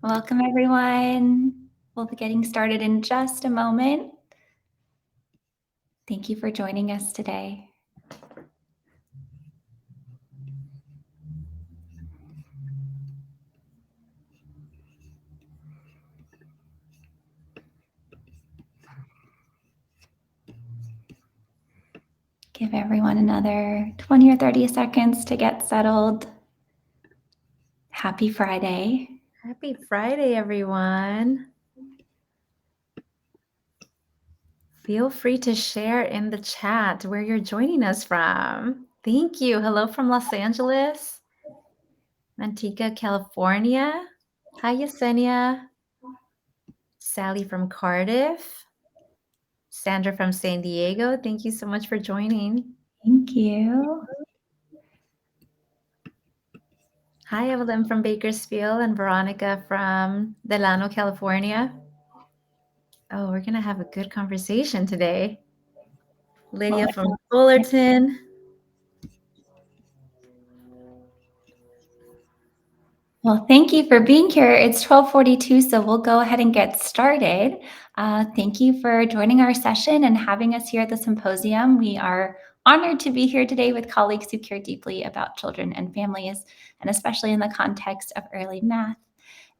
Welcome, everyone. We'll be getting started in just a moment. Thank you for joining us today. Give everyone another 20 or 30 seconds to get settled. Happy Friday. Happy Friday, everyone. Feel free to share in the chat where you're joining us from. Thank you. Hello from Los Angeles, Manteca, California. Hi, Yesenia. Sally from Cardiff. Sandra from San Diego. Thank you so much for joining. Thank you. Hi, Evelyn from Bakersfield and Veronica from Delano, California. Oh, we're going to have a good conversation today. Lydia from Fullerton. Well, thank you for being here. It's 12:42, so we'll go ahead and get started. Thank you for joining our session and having us here at the symposium. We are honored to be here today with colleagues who care deeply about children and families, and especially in the context of early math.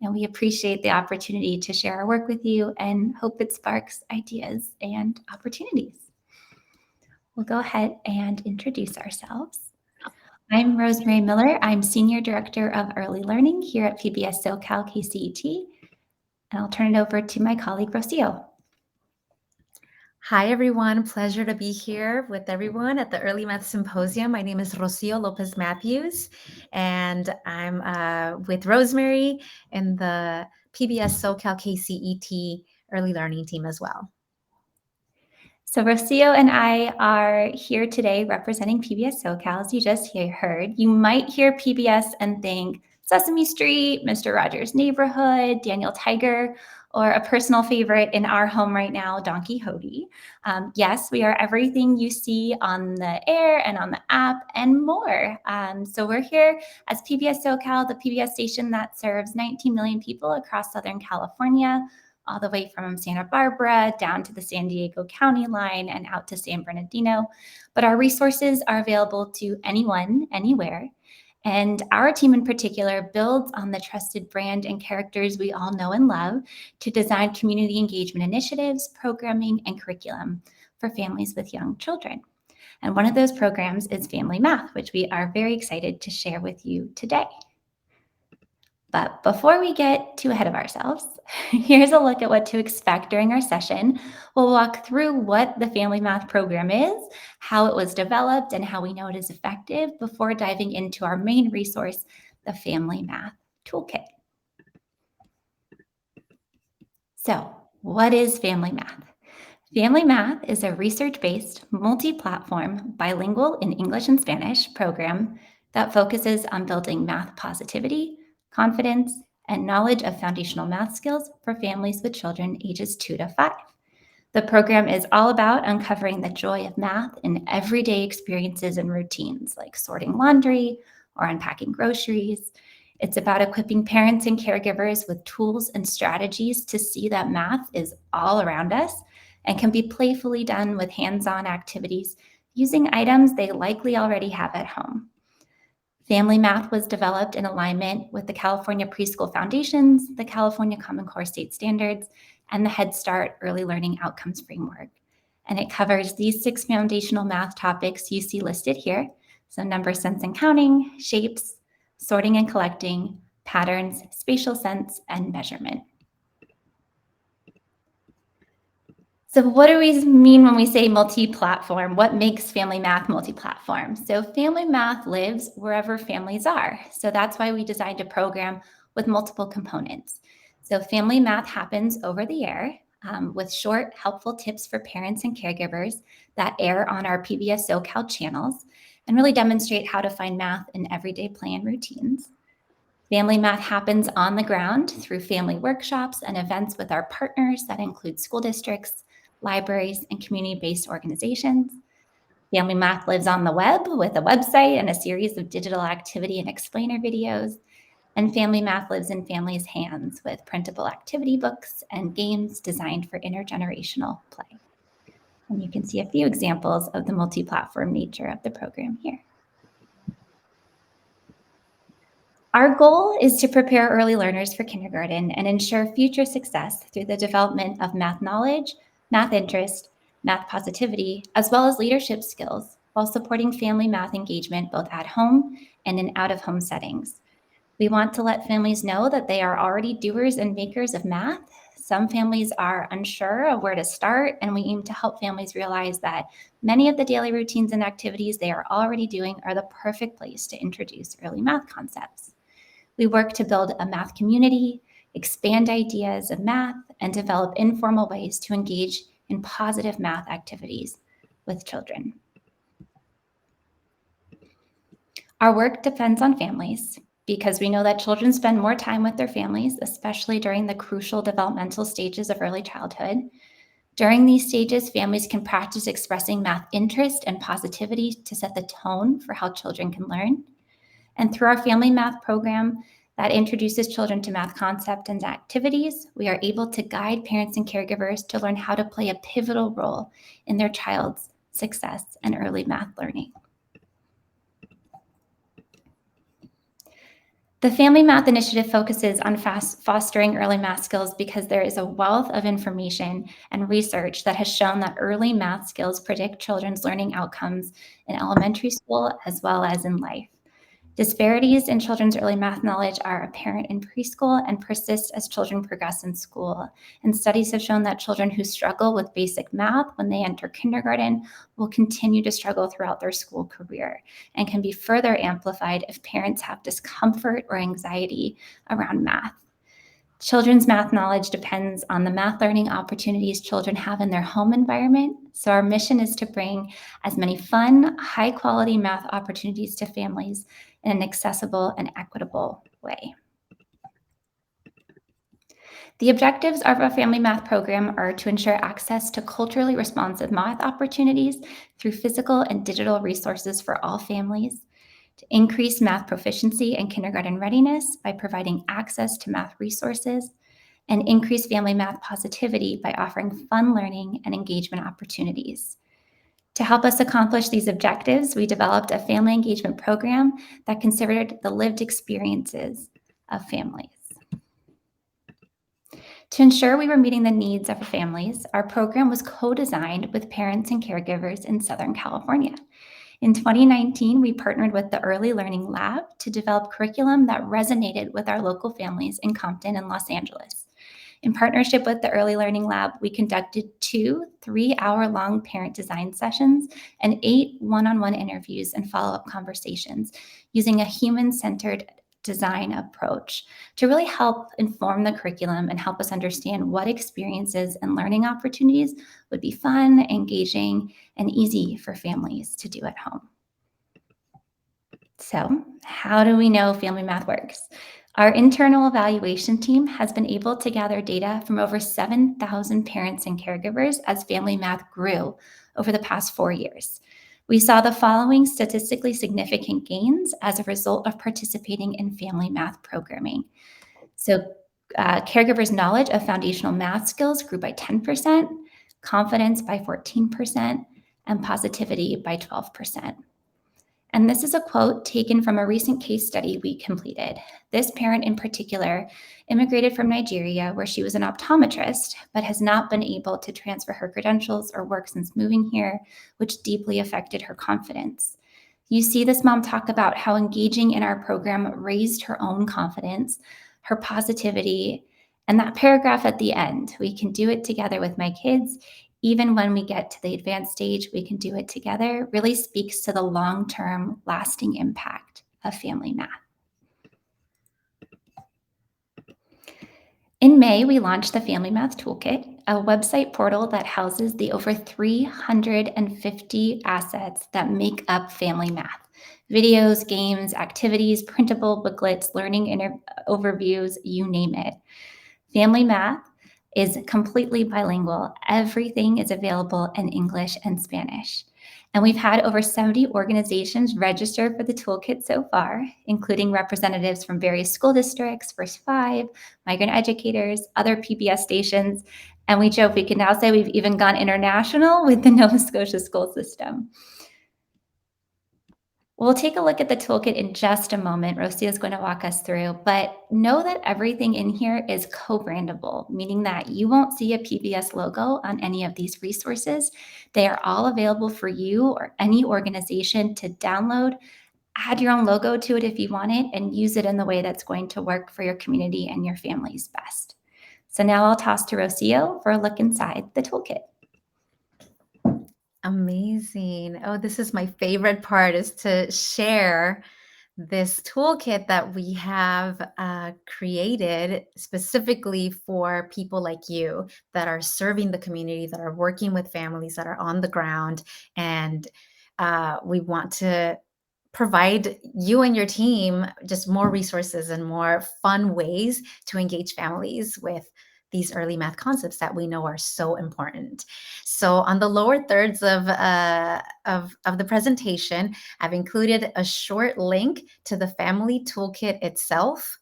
And we appreciate the opportunity to share our work with you and hope it sparks ideas and opportunities. We'll go ahead and introduce ourselves. I'm Rosemary Miller. I'm Senior Director of Early Learning here at PBS SoCal KCET, and I'll turn it over to my colleague, Rocio. Hi, everyone. Pleasure to be here with everyone at the Early Math Symposium. My name is Rocio Lopez Matthews, and I'm with Rosemary in the PBS SoCal KCET Early Learning team as well. So Rocio and I are here today representing PBS SoCal, as you just heard. You might hear PBS and think Sesame Street, Mr. Rogers' Neighborhood, Daniel Tiger, or a personal favorite in our home right now, Don Quixote. Yes, we are everything you see on the air and on the app and more. So we're here as PBS SoCal, the PBS station that serves 19 million people across Southern California, all the way from Santa Barbara down to the San Diego County line and out to San Bernardino. But our resources are available to anyone, anywhere. And our team in particular builds on the trusted brand and characters we all know and love to design community engagement initiatives, programming, and curriculum for families with young children. And one of those programs is Family Math, which we are very excited to share with you today. But before we get too ahead of ourselves, here's a look at what to expect during our session. We'll walk through what the Family Math program is, how it was developed, and how we know it is effective before diving into our main resource, the Family Math Toolkit. So, what is Family Math? Family Math is a research-based, multi-platform, bilingual in English and Spanish program that focuses on building math positivity, confidence, and knowledge of foundational math skills for families with children ages 2 to 5. The program is all about uncovering the joy of math in everyday experiences and routines, like sorting laundry or unpacking groceries. It's about equipping parents and caregivers with tools and strategies to see that math is all around us and can be playfully done with hands-on activities using items they likely already have at home. Family Math was developed in alignment with the California Preschool Foundations, the California Common Core State Standards, and the Head Start Early Learning Outcomes Framework. And it covers these 6 foundational math topics you see listed here. So number sense and counting, shapes, sorting and collecting, patterns, spatial sense, and measurement. So what do we mean when we say multi-platform? What makes Family Math multi-platform? So Family Math lives wherever families are. So that's why we designed a program with multiple components. So Family Math happens over the air with short, helpful tips for parents and caregivers that air on our PBS SoCal channels and really demonstrate how to find math in everyday play and routines. Family Math happens on the ground through family workshops and events with our partners that include school districts, libraries, and community-based organizations. Family Math lives on the web with a website and a series of digital activity and explainer videos. and Family Math lives in families' hands with printable activity books and games designed for intergenerational play. And you can see a few examples of the multi-platform nature of the program here. Our goal is to prepare early learners for kindergarten and ensure future success through the development of math knowledge, math interest, math positivity, as well as leadership skills, while supporting family math engagement both at home and in out-of-home settings. We want to let families know that they are already doers and makers of math. Some families are unsure of where to start, and we aim to help families realize that many of the daily routines and activities they are already doing are the perfect place to introduce early math concepts. We work to build a math community, expand ideas of math, and develop informal ways to engage in positive math activities with children. Our work depends on families because we know that children spend more time with their families, especially during the crucial developmental stages of early childhood. During these stages, families can practice expressing math interest and positivity to set the tone for how children can learn. And through our Family Math program that introduces children to math concepts and activities, we are able to guide parents and caregivers to learn how to play a pivotal role in their child's success and early math learning. The Family Math Initiative focuses on fostering early math skills because there is a wealth of information and research that has shown that early math skills predict children's learning outcomes in elementary school as well as in life. Disparities in children's early math knowledge are apparent in preschool and persist as children progress in school. And studies have shown that children who struggle with basic math when they enter kindergarten will continue to struggle throughout their school career and can be further amplified if parents have discomfort or anxiety around math. Children's math knowledge depends on the math learning opportunities children have in their home environment. So our mission is to bring as many fun, high-quality math opportunities to families in an accessible and equitable way. The objectives of our Family Math program are to ensure access to culturally responsive math opportunities through physical and digital resources for all families, to increase math proficiency and kindergarten readiness by providing access to math resources, and increase family math positivity by offering fun learning and engagement opportunities. To help us accomplish these objectives, we developed a family engagement program that considered the lived experiences of families. To ensure we were meeting the needs of families, our program was co-designed with parents and caregivers in Southern California. In 2019, we partnered with the Early Learning Lab to develop curriculum that resonated with our local families in Compton and Los Angeles. In partnership with the Early Learning Lab, we conducted 2 3-hour-long parent design sessions and 8 one-on-one interviews and follow-up conversations using a human-centered design approach to really help inform the curriculum and help us understand what experiences and learning opportunities would be fun, engaging, and easy for families to do at home. So, how do we know Family Math works? Our internal evaluation team has been able to gather data from over 7,000 parents and caregivers as Family Math grew over the past 4 years. We saw the following statistically significant gains as a result of participating in Family Math programming. So, caregivers' knowledge of foundational math skills grew by 10%, confidence by 14%, and positivity by 12%. And this is a quote taken from a recent case study we completed. This parent in particular immigrated from Nigeria, where she was an optometrist, but has not been able to transfer her credentials or work since moving here, which deeply affected her confidence. You see this mom talk about how engaging in our program raised her own confidence, her positivity, and that paragraph at the end, we can do it together with my kids. Even when we get to the advanced stage, we can do it together, really speaks to the long-term lasting impact of Family Math. In May, we launched the Family Math Toolkit, a website portal that houses the over 350 assets that make up Family Math. Videos, games, activities, printable booklets, learning overviews, you name it. Family Math is completely bilingual. Everything is available in English and Spanish. And we've had over 70 organizations register for the toolkit so far, including representatives from various school districts, First Five, migrant educators, other PBS stations. And we joke we can now say we've even gone international with the Nova Scotia school system. We'll take a look at the toolkit in just a moment. Rosia is going to walk us through, but know that everything in here is co-brandable, meaning that you won't see a PBS logo on any of these resources. They are all available for you or any organization to download, add your own logo to it if you want it, and use it in the way that's going to work for your community and your family's best. So now I'll toss to Rocio for a look inside the toolkit. Amazing. Oh, this is my favorite part, is to share this toolkit that we have created specifically for people like you that are serving the community, that are working with families, that are on the ground. And we want to provide you and your team just more resources and more fun ways to engage families with these early math concepts that we know are so important. So on the lower thirds of the presentation, I've included a short link to the Family Toolkit itself,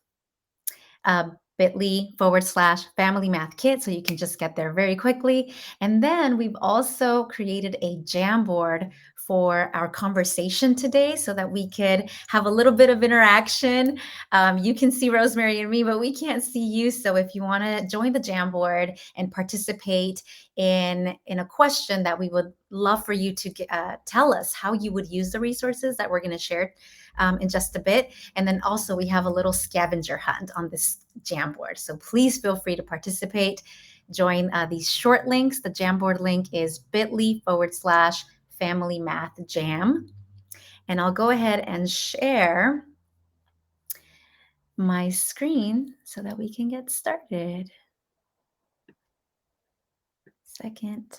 bit.ly/Family Math Kit, so you can just get there very quickly. And then we've also created a Jamboard for our conversation today so that we could have a little bit of interaction. You can see Rosemary and me, but we can't see you. So if you want to join the Jamboard and participate in a question that we would love for you to tell us how you would use the resources that we're going to share in just a bit. And then also we have a little scavenger hunt on this Jamboard. So please feel free to participate. Join these short links. The Jamboard link is bit.ly/Family Math Jam. And I'll go ahead and share my screen so that we can get started. Second.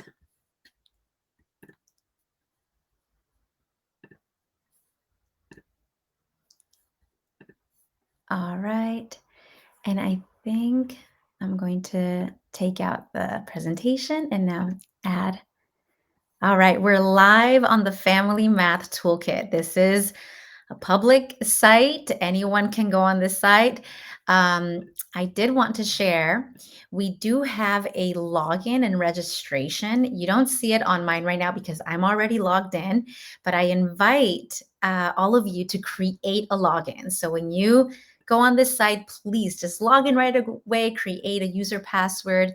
All right. And I think I'm going to take out the presentation and now add. All right, we're live on the Family Math Toolkit. This is a public site. Anyone can go on this site. I did want to share, we do have a login and registration. You don't see it on mine right now because I'm already logged in, but I invite all of you to create a login. So when you go on this site, please just log in right away, create a username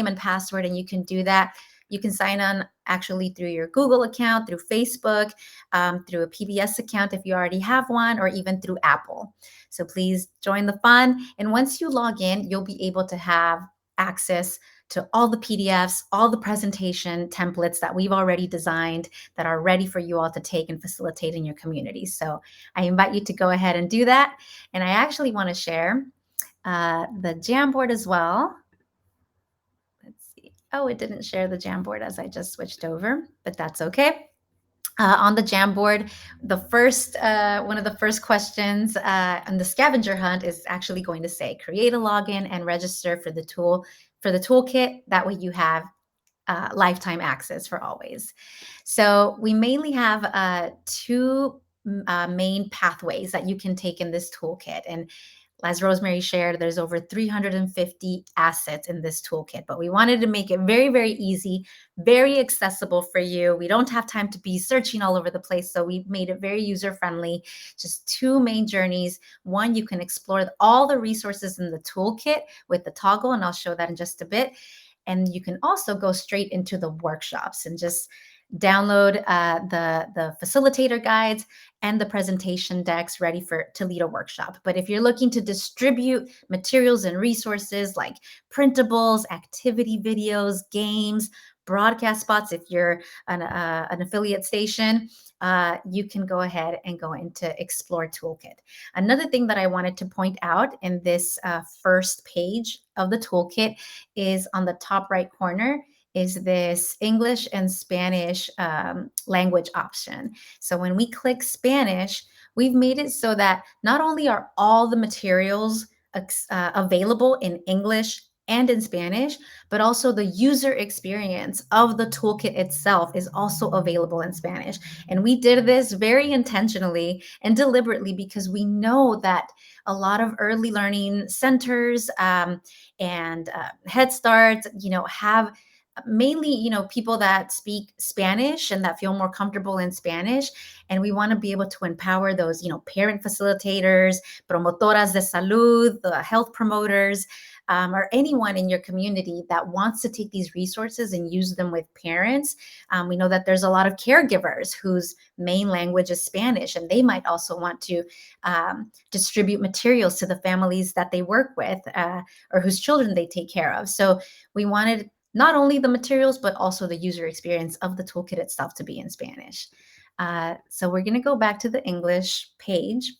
and password, and you can do that. You can sign on actually through your Google account, through Facebook, through a PBS account if you already have one, or even through Apple. So please join the fun. And once you log in, you'll be able to have access to all the PDFs, all the presentation templates that we've already designed that are ready for you all to take and facilitate in your community. So I invite you to go ahead and do that. And I actually want to share the Jamboard as well. Let's see. Oh, it didn't share the Jamboard as I just switched over, but that's okay. On the Jamboard, the first one of the first questions on the scavenger hunt is actually going to say, create a login and register for the toolkit. That way you have lifetime access for always. So we mainly have two main pathways that you can take in this toolkit. And as Rosemary shared, there's over 350 assets in this toolkit, but we wanted to make it very, very easy, very accessible for you. We don't have time to be searching all over the place, so we made it very user-friendly. Just two main journeys. One, you can explore all the resources in the toolkit with the toggle, and I'll show that in just a bit. And you can also go straight into the workshops and just download the facilitator guides and the presentation decks ready to lead a workshop. But if you're looking to distribute materials and resources like printables, activity videos, games, broadcast spots, if you're an affiliate station, you can go ahead and go into Explore Toolkit. Another thing that I wanted to point out in this first page of the toolkit is on the top right corner is this English and Spanish language option. So when we click Spanish, we've made it so that not only are all the materials available in English and in Spanish, but also the user experience of the toolkit itself is also available in Spanish. And we did this very intentionally and deliberately because we know that a lot of early learning centers and Head Starts, have mainly, people that speak Spanish and that feel more comfortable in Spanish. And we want to be able to empower those, parent facilitators, promotoras de salud, the health promoters, or anyone in your community that wants to take these resources and use them with parents. We know that there's a lot of caregivers whose main language is Spanish, and they might also want to distribute materials to the families that they work with or whose children they take care of. So we wanted not only the materials, but also the user experience of the toolkit itself to be in Spanish. So we're going to go back to the English page.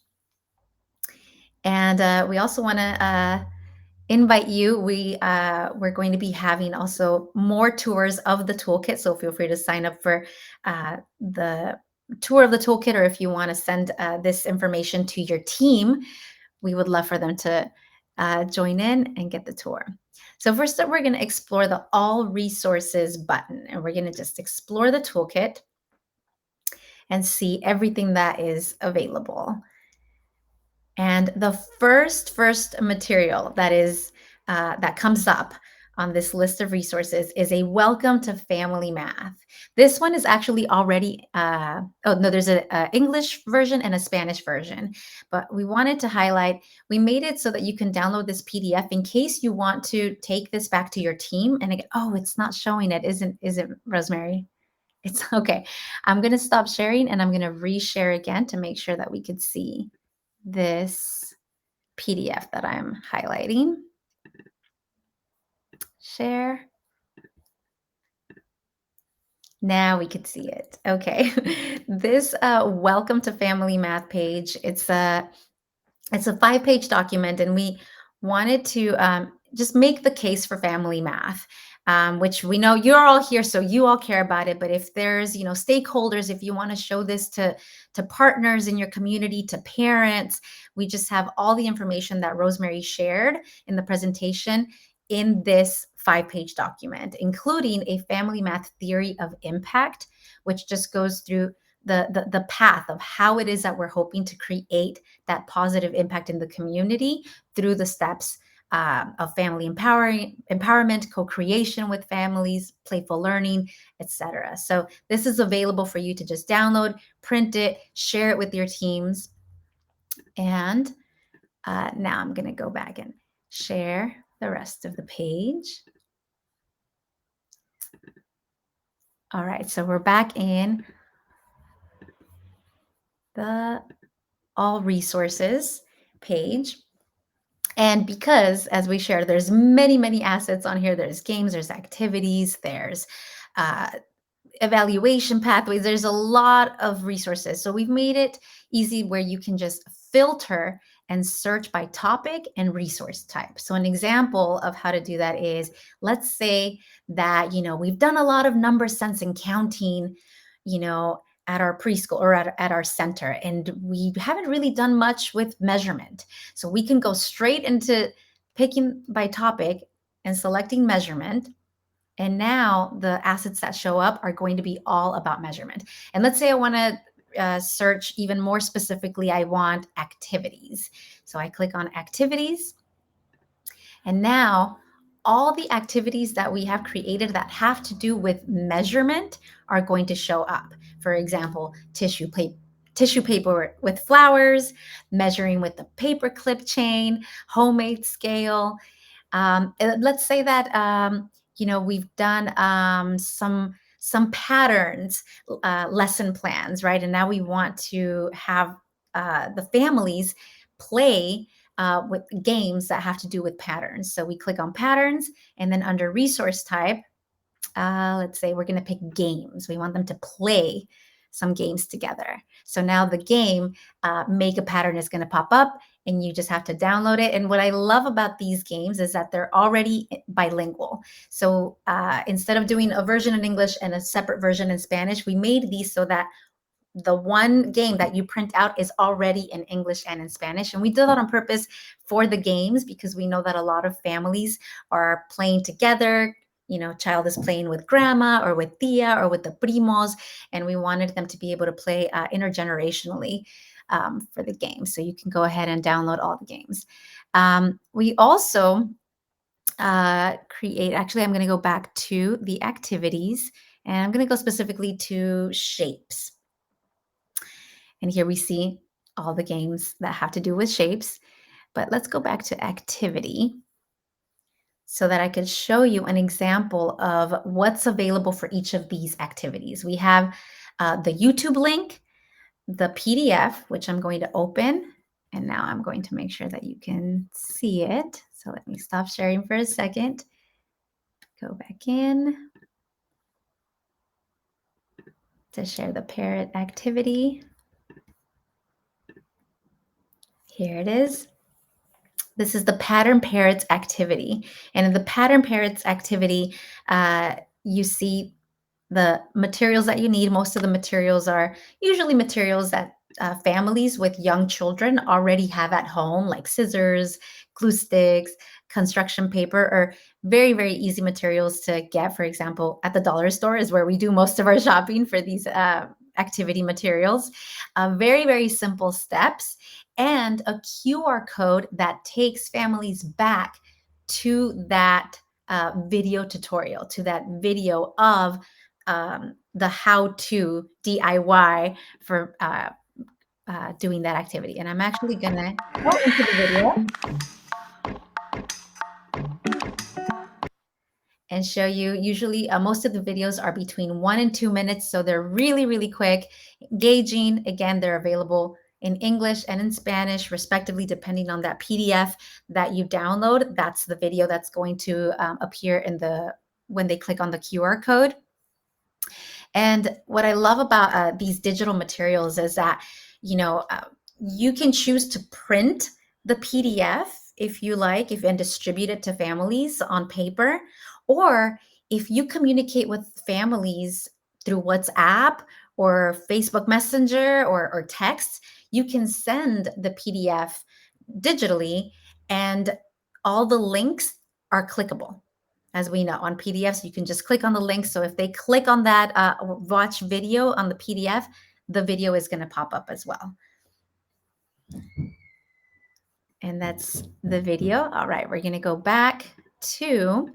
And we also want to invite you. We're going to be having also more tours of the toolkit. So feel free to sign up for the tour of the toolkit, or if you want to send this information to your team, we would love for them to join in and get the tour. So first up, we're going to explore the All Resources button, and we're going to just explore the toolkit and see everything that is available. And the first material that comes up on this list of resources is a Welcome to Family Math. This one is actually already, there's an English version and a Spanish version, but we wanted to highlight, we made it so that you can download this PDF in case you want to take this back to your team. And again, it's not showing it, is it, Rosemary? It's okay. I'm going to stop sharing and I'm going to reshare again to make sure that we could see this PDF that I'm highlighting. Share. Now we could see it. Okay. This Welcome to Family Math page, it's a 5-page document, and we wanted to just make the case for family math, which we know you're all here, so you all care about it. But if there's, stakeholders, if you want to show this to partners in your community, to parents, we just have all the information that Rosemary shared in the presentation in this 5-page document, including a family math theory of impact, which just goes through the path of how it is that we're hoping to create that positive impact in the community through the steps of family empowerment, co-creation with families, playful learning, etc. So this is available for you to just download, print it, share it with your teams. And now I'm going to go back and share the rest of the page. All right, so we're back in the All Resources page. And because, as we shared, there's many assets on here. There's games, there's activities, there's evaluation pathways. There's a lot of resources. So we've made it easy where you can just filter and search by topic and resource type. So an example of how to do that is, let's say that, we've done a lot of number sense and counting, at our preschool or at our center, and we haven't really done much with measurement. So we can go straight into picking by topic and selecting measurement. And now the assets that show up are going to be all about measurement. And let's say I want to search even more specifically, I want activities. So I click on activities. And now all the activities that we have created that have to do with measurement are going to show up. For example, tissue paper with flowers, measuring with the paper clip chain, homemade scale. Let's say that we've done some patterns, lesson plans, right? And now we want to have the families play with games that have to do with patterns. So we click on patterns, and then under resource type, let's say we're going to pick games. We want them to play some games together. So now the game, Make a Pattern, is going to pop up, and you just have to download it. And what I love about these games is that they're already bilingual. So instead of doing a version in English and a separate version in Spanish, we made these so that the one game that you print out is already in English and in Spanish. And we did that on purpose for the games because we know that a lot of families are playing together. Child is playing with grandma or with tia or with the primos, and we wanted them to be able to play intergenerationally for the game. So you can go ahead and download all the games. We also actually, I'm going to go back to the activities, and I'm going to go specifically to shapes. And here we see all the games that have to do with shapes. But let's go back to activity so that I could show you an example of what's available for each of these activities. We have the YouTube link, the PDF, which I'm going to open. And now I'm going to make sure that you can see it. So let me stop sharing for a second. Go back in to share the parrot activity. Here it is. This is the Pattern Parrots activity. And in the Pattern Parrots activity, you see the materials that you need. Most of the materials are usually materials that families with young children already have at home, like scissors, glue sticks, construction paper, or very, very easy materials to get. For example, at the dollar store is where we do most of our shopping for these activity materials. Very, very simple steps, and a QR code that takes families back to that video tutorial, to that video of the how-to DIY for doing that activity. And I'm actually gonna go into the video and show you. Usually most of the videos are between 1 and 2 minutes, so they're really, really quick, engaging. Again, they're available in English and in Spanish, respectively, depending on that PDF that you download. That's the video that's going to appear when they click on the QR code. And what I love about these digital materials is that, you can choose to print the PDF if you like, and distribute it to families on paper. Or if you communicate with families through WhatsApp or Facebook Messenger or text, you can send the PDF digitally, and all the links are clickable. As we know, on PDFs, you can just click on the link. So if they click on that watch video on the PDF, the video is going to pop up as well. And that's the video. All right, we're going to go back to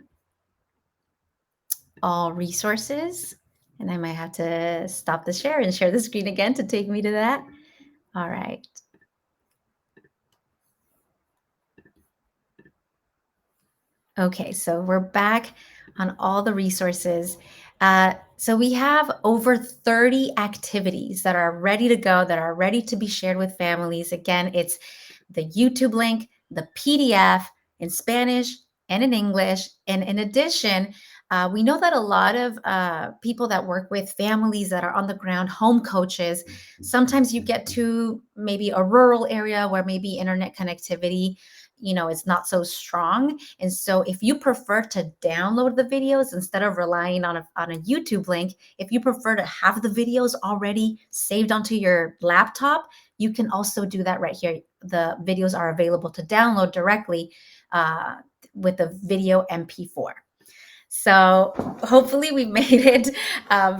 all resources. And I might have to stop the share and share the screen again to take me to that. All right. Okay, so we're back on all the resources. So we have over 30 activities that are ready to go, that are ready to be shared with families. Again, it's the YouTube link, the PDF in Spanish and in English. And in addition, we know that a lot of people that work with families that are on the ground, home coaches, sometimes you get to maybe a rural area where maybe internet connectivity is not so strong. And so if you prefer to download the videos instead of relying on a YouTube link, if you prefer to have the videos already saved onto your laptop, you can also do that right here. The videos are available to download directly with the video MP4. So hopefully we made it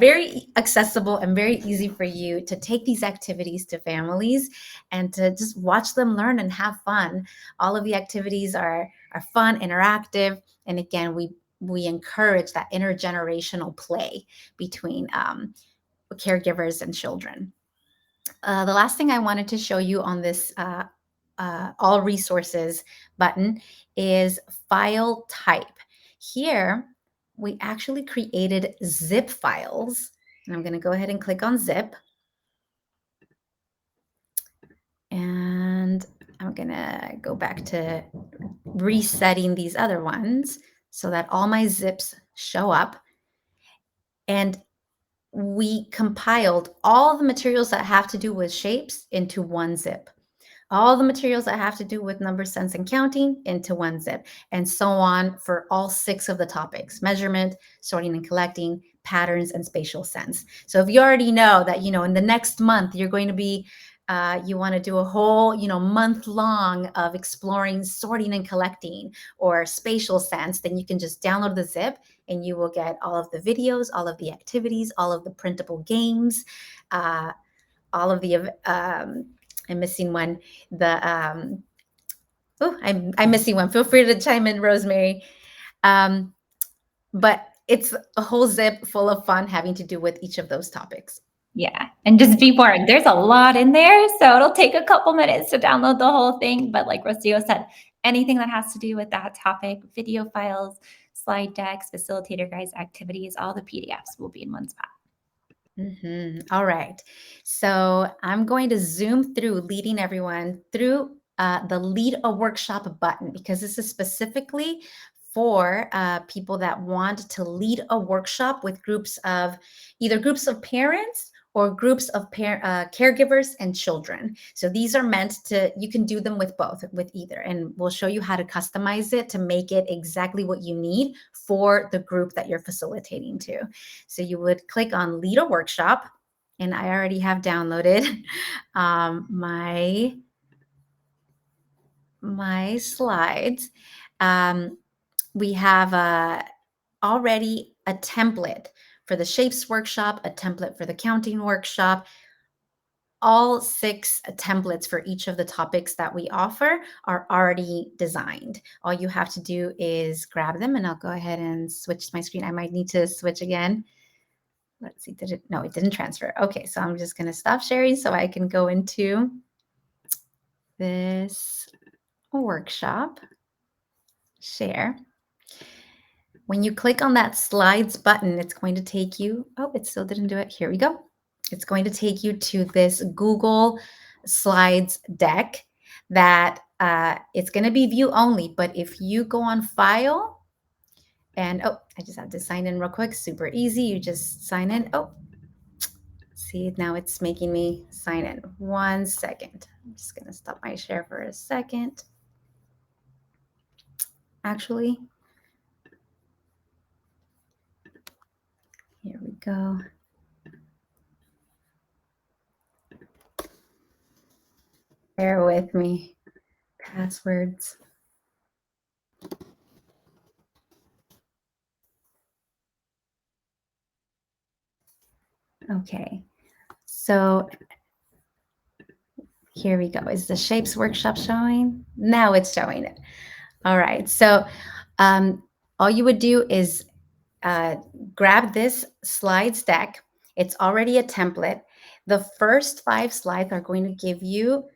very accessible and very easy for you to take these activities to families and to just watch them learn and have fun. All of the activities are fun, interactive, and again, we encourage that intergenerational play between caregivers and children. The last thing I wanted to show you on this all resources button is file type. Here, we actually created zip files. And I'm going to go ahead and click on zip. And I'm going to go back to resetting these other ones so that all my zips show up. And we compiled all the materials that have to do with shapes into one zip. All the materials that have to do with number sense and counting into one zip, and so on for all 6 of the topics: measurement, sorting and collecting, patterns and spatial sense. So if you already know that, in the next month, you're going to be, you want to do a whole, month long of exploring sorting and collecting or spatial sense, then you can just download the zip and you will get all of the videos, all of the activities, all of the printable games, all of the, I'm missing one, I'm missing one. Feel free to chime in, Rosemary. But it's a whole zip full of fun having to do with each of those topics. Yeah, and just be warned, there's a lot in there, so it'll take a couple minutes to download the whole thing. But like Rocio said, anything that has to do with that topic, video files, slide decks, facilitator guides, activities, all the PDFs will be in one spot. All right. So I'm going to zoom through, leading everyone through the Lead a Workshop button, because this is specifically for people that want to lead a workshop with either groups of parents or groups of caregivers and children. So these are meant you can do them with both, with either, and we'll show you how to customize it to make it exactly what you need for the group that you're facilitating to. So you would click on Lead a Workshop, and I already have downloaded my slides. We have already a template for the shapes workshop, a template for the counting workshop. All 6 templates for each of the topics that we offer are already designed. All you have to do is grab them, and I'll go ahead and switch my screen. I might need to switch again. Let's see, no, it didn't transfer. Okay, so I'm just going to stop sharing so I can go into this workshop, share. When you click on that slides button, it's going to take you, it still didn't do it. Here we go. It's going to take you to this Google Slides deck that it's going to be view only. But if you go on File, and I just have to sign in real quick. Super easy. You just sign in. See, now it's making me sign in. 1 second. I'm just going to stop my share for a second. Actually, here we go. Bear with me. Passwords. Okay, so here we go. Is the shapes workshop showing? Now it's showing it. All right, so all you would do is grab this slides deck. It's already a template. The first 5 slides are going to give you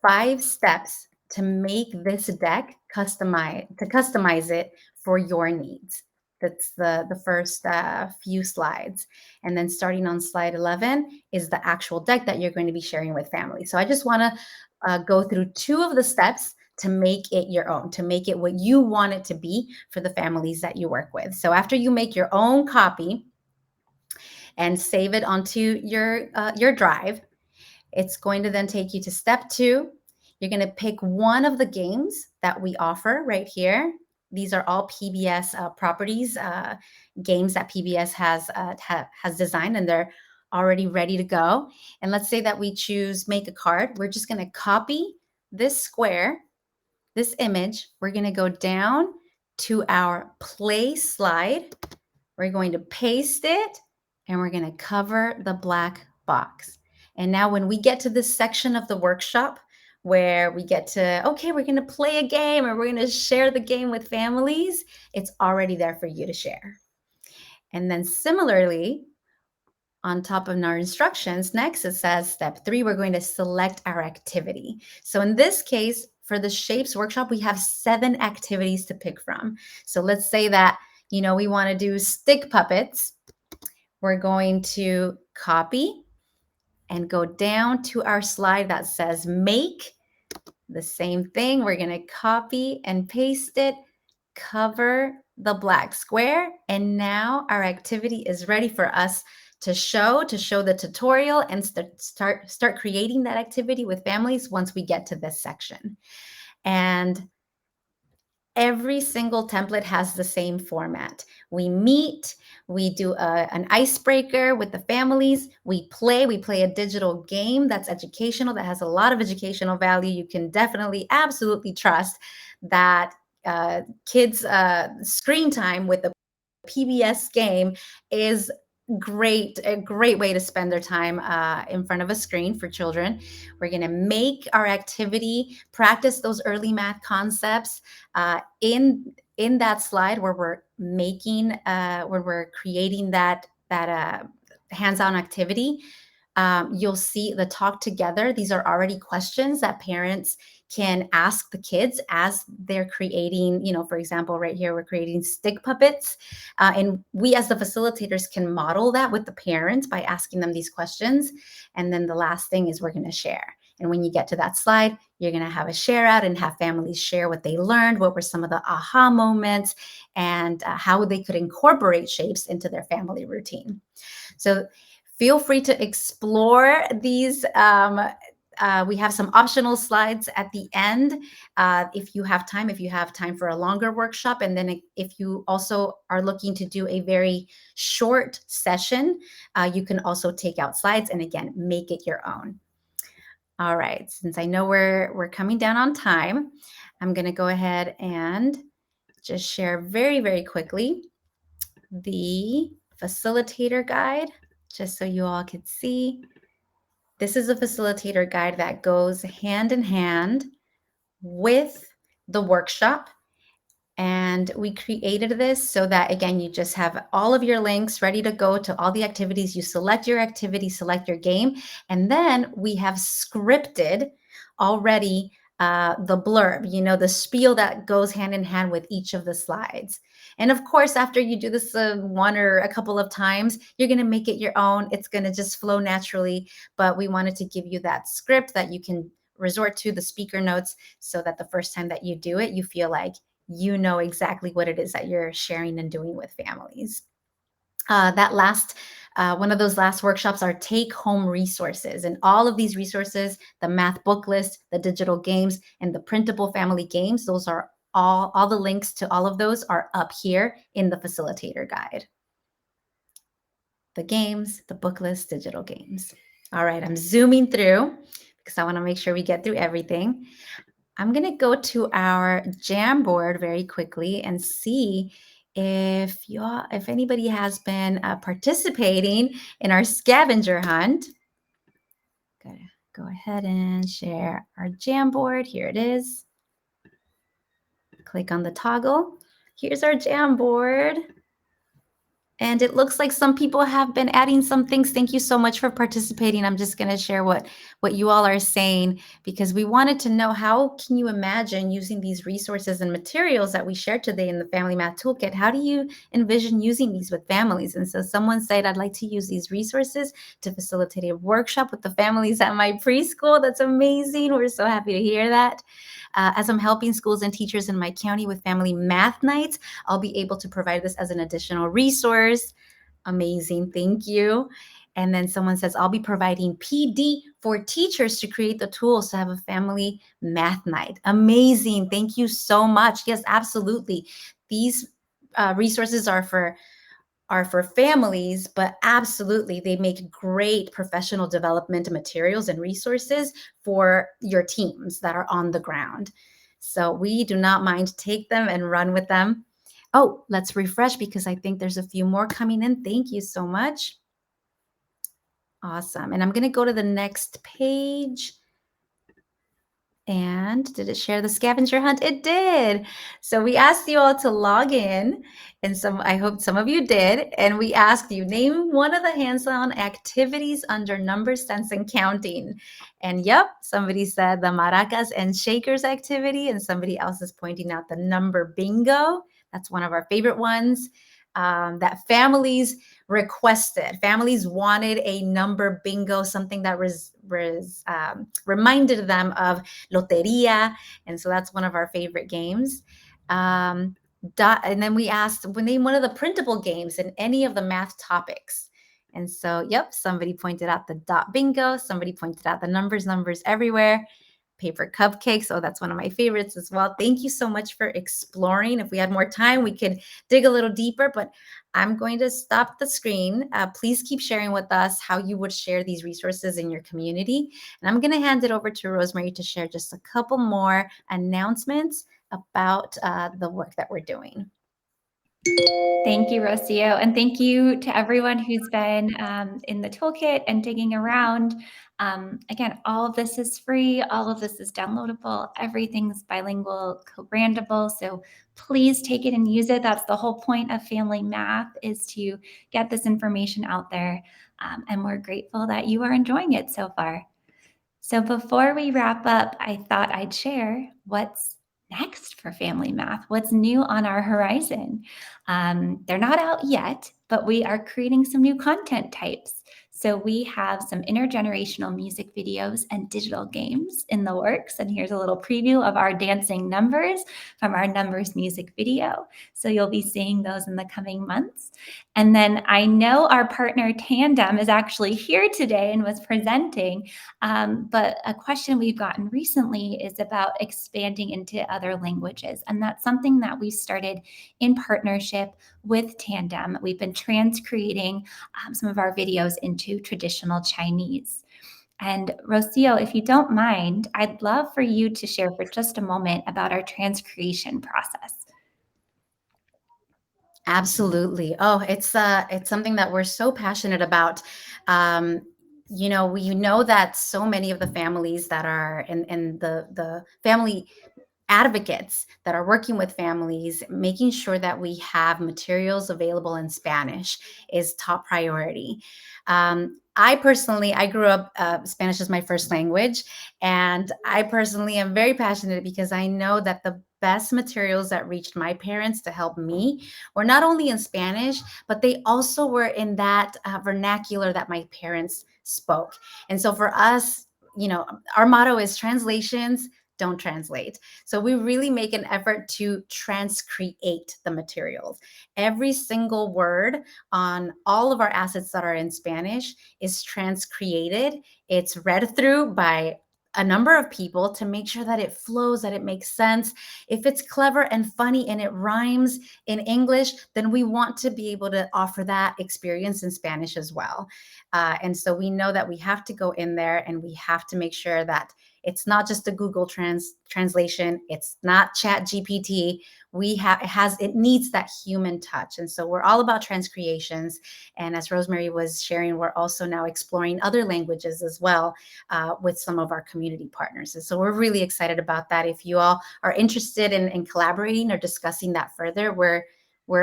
5 steps to make this deck customize it for your needs. That's the first few slides. And then starting on slide 11 is the actual deck that you're going to be sharing with family. So I just want to go through 2 of the steps to make it your own, to make it what you want it to be for the families that you work with. So after you make your own copy and save it onto your drive, it's going to then take you to step 2. You're going to pick one of the games that we offer right here. These are all PBS properties, games that PBS has designed, and they're already ready to go. And let's say that we choose make a card. We're just going to copy this square, this image. We're going to go down to our play slide. We're going to paste it, and we're going to cover the black box. And now when we get to this section of the workshop where we get to, okay, we're going to play a game or we're going to share the game with families, it's already there for you to share. And then similarly, on top of our instructions, next it says step 3, we're going to select our activity. So in this case, for the shapes workshop, we have 7 activities to pick from. So let's say that, we want to do stick puppets. We're going to copy and go down to our slide that says make. The same thing. We're going to copy and paste it, cover the black square, and now our activity is ready for us to show the tutorial and start creating that activity with families once we get to this section. And Every single template has the same format. We meet, we do an icebreaker with the families, we play a digital game that's educational, that has a lot of educational value. You can definitely, absolutely trust that kids' screen time with the PBS game is a great way to spend their time in front of a screen for children. We're going to make our activity practice those early math concepts in that slide where we're making where we're creating that hands-on activity. You'll see the talk together. These are already questions that parents can ask the kids as they're creating, for example, right here, we're creating stick puppets. And we as the facilitators can model that with the parents by asking them these questions. And then the last thing is we're going to share. And when you get to that slide, you're going to have a share out and have families share what they learned, what were some of the aha moments, and how they could incorporate shapes into their family routine. So feel free to explore these. We have some optional slides at the end if you have time for a longer workshop. And then if you also are looking to do a very short session, you can also take out slides and again, make it your own. All right, since I know we're coming down on time, I'm going to go ahead and just share very, very quickly the facilitator guide, just so you all can see. This is a facilitator guide that goes hand in hand with the workshop. And we created this so that, again, you just have all of your links ready to go to all the activities. You select your activity, select your game, and then we have scripted already the blurb, the spiel that goes hand in hand with each of the slides. And of course, after you do this one or a couple of times, you're going to make it your own. It's going to just flow naturally. But we wanted to give you that script that you can resort to, the speaker notes, so that the first time that you do it, you feel like you know exactly what it is that you're sharing and doing with families. One of those last workshops are take-home resources. And all of these resources, the math book list, the digital games, and the printable family games, those are all the links to all of those are up here in the facilitator guide. The games, the book list, digital games. All right, I'm zooming through because I want to make sure we get through everything. I'm going to go to our Jamboard very quickly and see if anybody has been participating in our scavenger hunt. Gotta go ahead and share our Jamboard. Here it is. Click on the toggle. Here's our Jamboard. And it looks like some people have been adding some things. Thank you so much for participating. I'm just going to share what you all are saying, because we wanted to know, how can you imagine using these resources and materials that we shared today in the Family Math Toolkit? How do you envision using these with families? And so someone said, I'd like to use these resources to facilitate a workshop with the families at my preschool. That's amazing. We're so happy to hear that. As I'm helping schools and teachers in my county with family math nights, I'll be able to provide this as an additional resource. Amazing. Thank you. And then someone says, I'll be providing PD for teachers to create the tools to have a family math night. Amazing. Thank you so much. Yes, absolutely. These resources are for families, but absolutely they make great professional development materials and resources for your teams that are on the ground. So we do not mind. Take them and run with them. Oh, let's refresh, because I think there's a few more coming in. Thank you so much. Awesome. And I'm going to go to the next page. And did it share the scavenger hunt? It did. So we asked you all to log in, and I hope some of you did. And we asked you, name one of the hands-on activities under numbers, sense, and counting. And yep, somebody said the maracas and shakers activity, and somebody else is pointing out the number bingo. That's one of our favorite ones that families requested. Families wanted a number bingo, something that reminded them of loteria. And so that's one of our favorite games. And then we asked, name one of the printable games in any of the math topics. And so, yep, somebody pointed out the dot bingo. Somebody pointed out the numbers everywhere. paper cupcakes. Oh, that's one of my favorites as well. Thank you so much for exploring. If we had more time, we could dig a little deeper, but I'm going to stop the screen. Please keep sharing with us how you would share these resources in your community. And I'm going to hand it over to Rosemary to share just a couple more announcements about the work that we're doing. Thank you, Rocio. And thank you to everyone who's been in the toolkit and digging around. Again, all of this is free. All of this is downloadable. Everything's bilingual, co-brandable. So please take it and use it. That's the whole point of Family Math, is to get this information out there. And we're grateful that you are enjoying it so far. So before we wrap up, I thought I'd share what's next for Family Math, what's new on our horizon. They're not out yet, but we are creating some new content types. So we have some intergenerational music videos and digital games in the works. And here's a little preview of our dancing numbers from our numbers music video. So you'll be seeing those in the coming months. And then I know our partner Tandem is actually here today and was presenting. But a question we've gotten recently is about expanding into other languages. And that's something that we started in partnership with Tandem. We've been transcreating some of our videos into traditional Chinese. And Rocio, if you don't mind, I'd love for you to share for just a moment about our transcreation process. Absolutely. Oh, it's something that we're so passionate about. We know that so many of the families that are in the family advocates that are working with families, making sure that we have materials available in Spanish is top priority. I grew up, Spanish is my first language, and I personally am very passionate because I know that the best materials that reached my parents to help me were not only in Spanish, but they also were in that vernacular that my parents spoke. And so for us, our motto is translations don't translate. So we really make an effort to transcreate the materials. Every single word on all of our assets that are in Spanish is transcreated. It's read through by a number of people to make sure that it flows, that it makes sense. If it's clever and funny and it rhymes in English, then we want to be able to offer that experience in Spanish as well. And so we know that we have to go in there and we have to make sure that it's not just a Google translation. It's not Chat GPT. It needs that human touch. And so we're all about transcreations. And as Rosemary was sharing, we're also now exploring other languages as well with some of our community partners. And so we're really excited about that. If you all are interested in collaborating or discussing that further, we're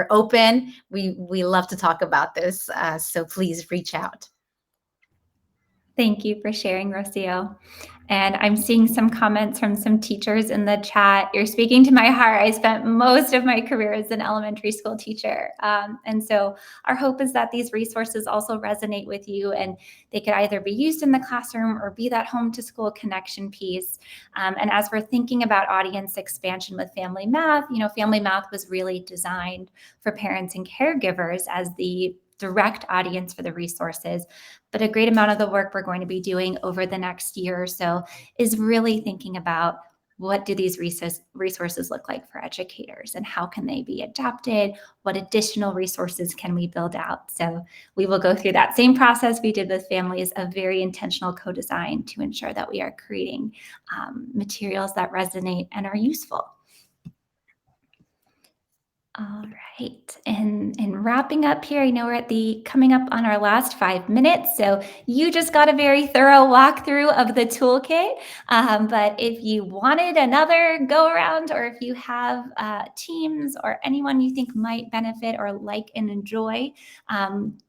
open. We love to talk about this. So please reach out. Thank you for sharing, Rocio. And I'm seeing some comments from some teachers in the chat. You're speaking to my heart. I spent most of my career as an elementary school teacher. And so our hope is that these resources also resonate with you, and they could either be used in the classroom or be that home to school connection piece. And as we're thinking about audience expansion with Family Math, Family Math was really designed for parents and caregivers as the direct audience for the resources. But a great amount of the work we're going to be doing over the next year or so is really thinking about, what do these resources look like for educators, and how can they be adapted? What additional resources can we build out? So we will go through that same process we did with families of very intentional co-design to ensure that we are creating materials that resonate and are useful. All right, and wrapping up here, I know we're coming up on our last 5 minutes, so you just got a very thorough walkthrough of the toolkit. But if you wanted another go around, or if you have teams or anyone you think might benefit or like and enjoy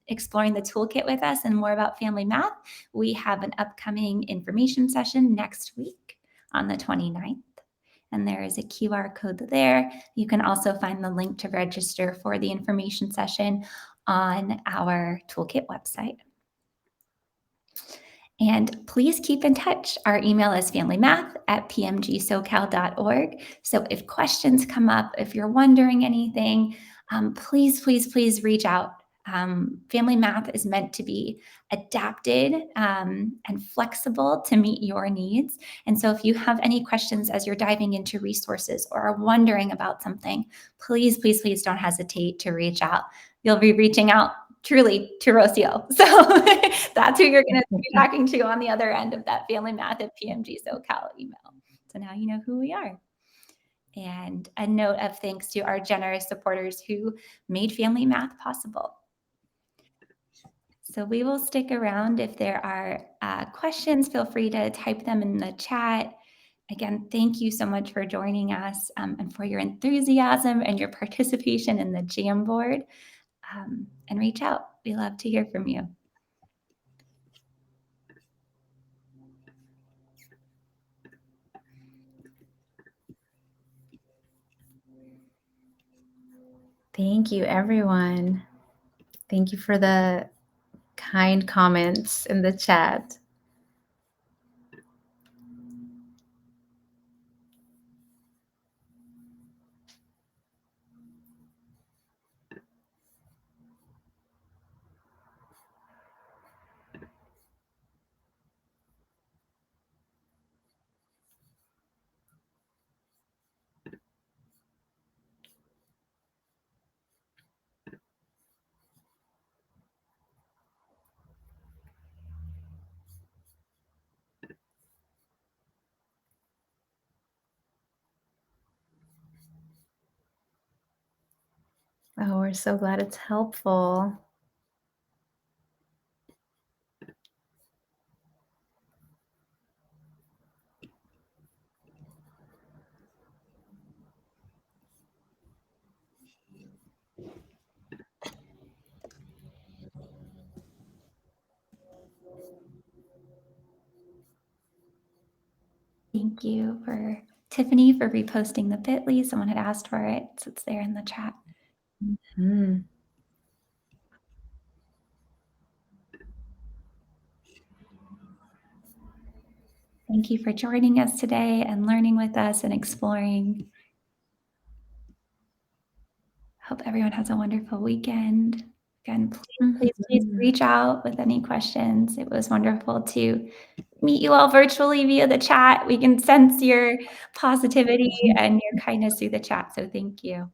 exploring the toolkit with us and more about Family Math, we have an upcoming information session next week on the 29th. And there is a QR code there. You can also find the link to register for the information session on our toolkit website. And please keep in touch. Our email is familymath@pmgsocal.org. So if questions come up, if you're wondering anything, please reach out. Family math is meant to be adapted and flexible to meet your needs. And so, if you have any questions as you're diving into resources or are wondering about something, please, please, please don't hesitate to reach out. You'll be reaching out truly to Rocio. So, that's who you're going to be talking to on the other end of that family math at PMG SoCal email. So, now you know who we are. And a note of thanks to our generous supporters who made family math possible. So we will stick around. If there are questions, feel free to type them in the chat. Again, thank you so much for joining us and for your enthusiasm and your participation in the Jamboard. And reach out. We love to hear from you. Thank you, everyone. Thank you for the kind comments in the chat. Oh, we're so glad it's helpful. Thank you for Tiffany for reposting the bit.ly. Someone had asked for it, so it's there in the chat. Mm. Thank you for joining us today and learning with us and exploring. Hope everyone has a wonderful weekend. Again, please reach out with any questions. It was wonderful to meet you all virtually via the chat. We can sense your positivity and your kindness through the chat, so thank you.